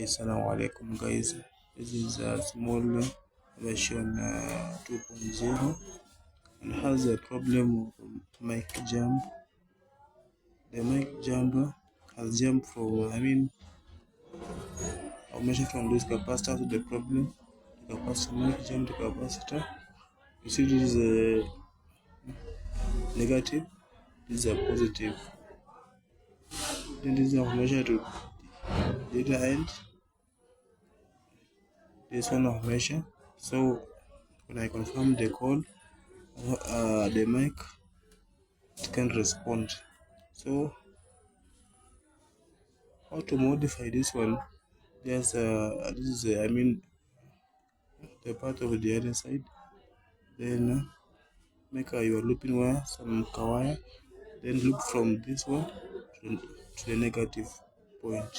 Assalamu alaikum guys. This is a small version 2.0 and has a problem with mic jump. The mic jump has jumped from I'll measure from this capacitor to the problem. The capacitor mic jump the capacitor. You see this is a negative, this is a positive. Then this is I'll measure to the other end. This one of measure. So when I confirm the call, the mic can respond. So how to modify this one? There's this is the part of the other side. Then make your looping wire, some wire. Then loop from this one to the negative point.